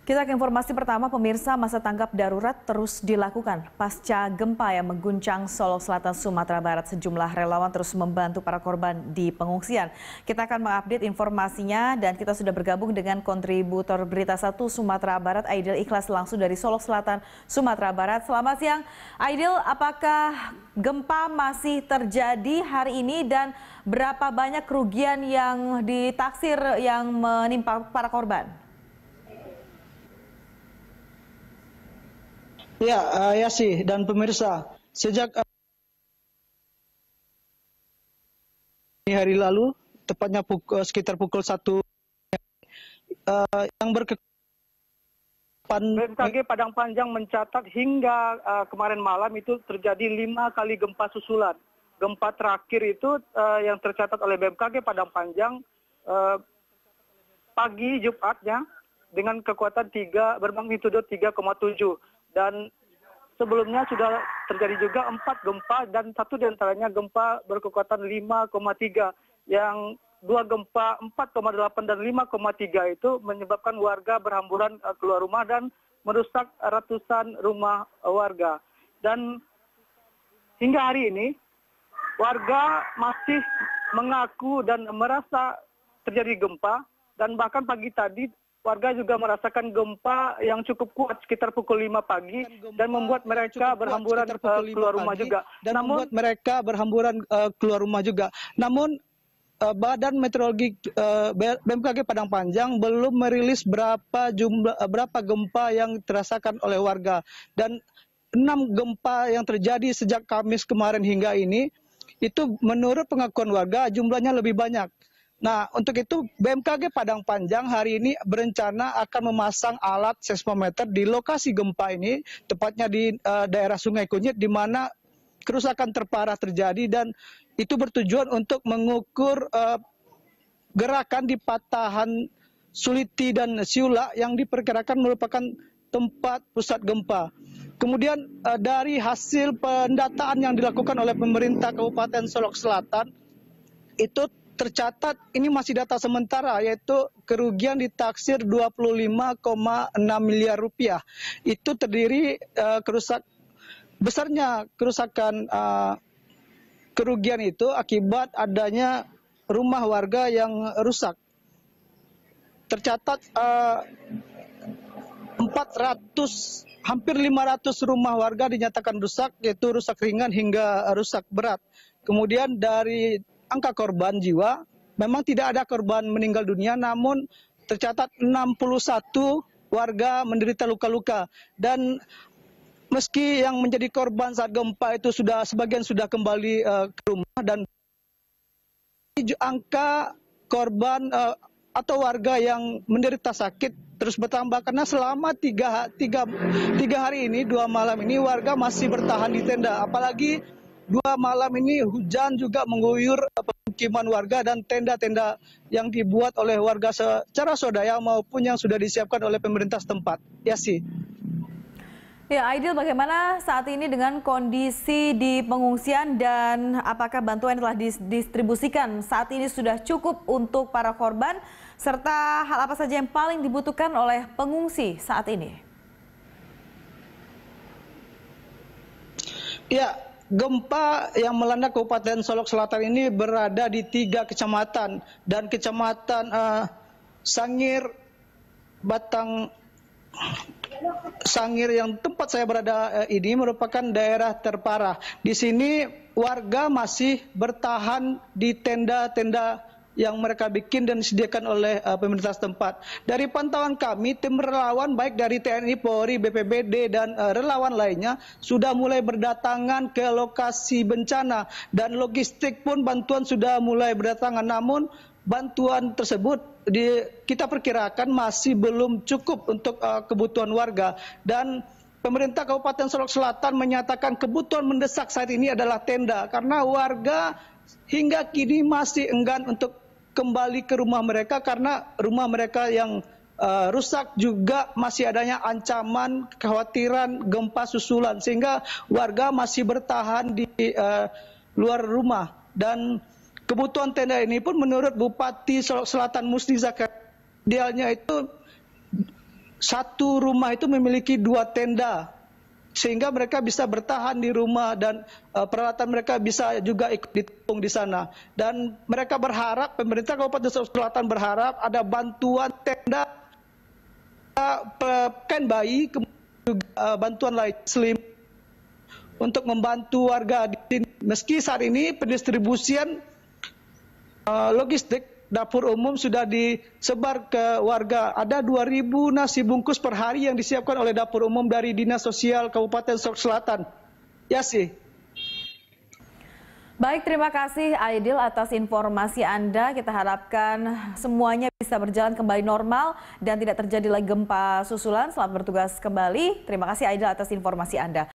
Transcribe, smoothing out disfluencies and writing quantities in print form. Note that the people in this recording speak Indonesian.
Kita ke informasi pertama, pemirsa. Masa tanggap darurat terus dilakukan pasca gempa yang mengguncang Solok Selatan, Sumatera Barat. Sejumlah relawan terus membantu para korban di pengungsian. Kita akan mengupdate informasinya dan kita sudah bergabung dengan kontributor Berita 1 Sumatera Barat, Aidil Ikhlas, langsung dari Solok Selatan, Sumatera Barat. Selamat siang, Aidil. Apakah gempa masih terjadi hari ini dan berapa banyak kerugian yang ditaksir yang menimpa para korban? Ya, Yasi dan pemirsa, sejak hari lalu, tepatnya sekitar pukul 1, yang BMKG Padang Panjang mencatat hingga kemarin malam itu terjadi 5 kali gempa susulan. Gempa terakhir itu yang tercatat oleh BMKG Padang Panjang pagi Jumatnya dengan kekuatan bermagnitudo 3,7. Dan sebelumnya sudah terjadi juga 4 gempa dan 1 diantaranya gempa berkekuatan 5,3, yang 2 gempa 4,8 dan 5,3 itu menyebabkan warga berhamburan keluar rumah dan merusak ratusan rumah warga. Dan hingga hari ini warga masih mengaku dan merasa terjadi gempa, dan bahkan pagi tadi warga juga merasakan gempa yang cukup kuat sekitar pukul 5 pagi dan membuat mereka berhamburan keluar rumah juga. Namun Badan Meteorologi BMKG Padang Panjang belum merilis berapa gempa yang dirasakan oleh warga, dan 6 gempa yang terjadi sejak Kamis kemarin hingga ini itu menurut pengakuan warga jumlahnya lebih banyak. Nah, untuk itu BMKG Padang Panjang hari ini berencana akan memasang alat seismometer di lokasi gempa ini, tepatnya di daerah Sungai Kunyit, di mana kerusakan terparah terjadi, dan itu bertujuan untuk mengukur gerakan di patahan Suliti dan Siula yang diperkirakan merupakan tempat pusat gempa. Kemudian dari hasil pendataan yang dilakukan oleh pemerintah Kabupaten Solok Selatan, itu tercatat, ini masih data sementara, yaitu kerugian ditaksir 25,6 miliar rupiah. Itu terdiri besarnya kerusakan kerugian itu akibat adanya rumah warga yang rusak. Tercatat hampir 500 rumah warga dinyatakan rusak, yaitu rusak ringan hingga rusak berat. Kemudian dari angka korban jiwa, memang tidak ada korban meninggal dunia, namun tercatat 61 warga menderita luka-luka. Dan meski yang menjadi korban saat gempa itu sebagian sudah kembali ke rumah, dan angka korban atau warga yang menderita sakit terus bertambah, karena selama tiga hari ini, 2 malam ini warga masih bertahan di tenda. Apalagi 2 malam ini hujan juga mengguyur pemukiman warga dan tenda-tenda yang dibuat oleh warga secara swadaya maupun yang sudah disiapkan oleh pemerintah setempat. Yasi. Ya, Aidil, bagaimana saat ini dengan kondisi di pengungsian dan apakah bantuan yang telah didistribusikan saat ini sudah cukup untuk para korban, serta hal apa saja yang paling dibutuhkan oleh pengungsi saat ini? Ya, gempa yang melanda Kabupaten Solok Selatan ini berada di 3 kecamatan, dan kecamatan Sangir, Batang Sangir yang tempat saya berada ini merupakan daerah terparah. Di sini warga masih bertahan di tenda-tenda yang mereka bikin dan disediakan oleh pemerintah setempat. Dari pantauan kami, tim relawan baik dari TNI, Polri, BPBD, dan relawan lainnya sudah mulai berdatangan ke lokasi bencana, dan logistik pun bantuan sudah mulai berdatangan. Namun bantuan tersebut kita perkirakan masih belum cukup untuk kebutuhan warga, dan pemerintah Kabupaten Solok Selatan menyatakan kebutuhan mendesak saat ini adalah tenda, karena warga hingga kini masih enggan untuk kembali ke rumah mereka, karena rumah mereka yang rusak juga masih adanya ancaman kekhawatiran gempa susulan, sehingga warga masih bertahan di luar rumah. Dan kebutuhan tenda ini pun menurut Bupati Solok Selatan Musni Zakaria, idealnya itu satu rumah itu memiliki 2 tenda, sehingga mereka bisa bertahan di rumah dan peralatan mereka bisa juga ikut ditampung di sana. Dan mereka berharap, pemerintah Kabupaten Solok Selatan berharap ada bantuan tenda, pakaian bayi, kemudian juga bantuan lain selim untuk membantu warga di sini. Meski saat ini pendistribusian logistik dapur umum sudah disebar ke warga. Ada 2.000 nasi bungkus per hari yang disiapkan oleh dapur umum dari Dinas Sosial Kabupaten Solok Selatan. Ya sih. Baik, terima kasih Aidil atas informasi Anda. Kita harapkan semuanya bisa berjalan kembali normal dan tidak terjadi lagi gempa susulan. Selamat bertugas kembali. Terima kasih Aidil atas informasi Anda.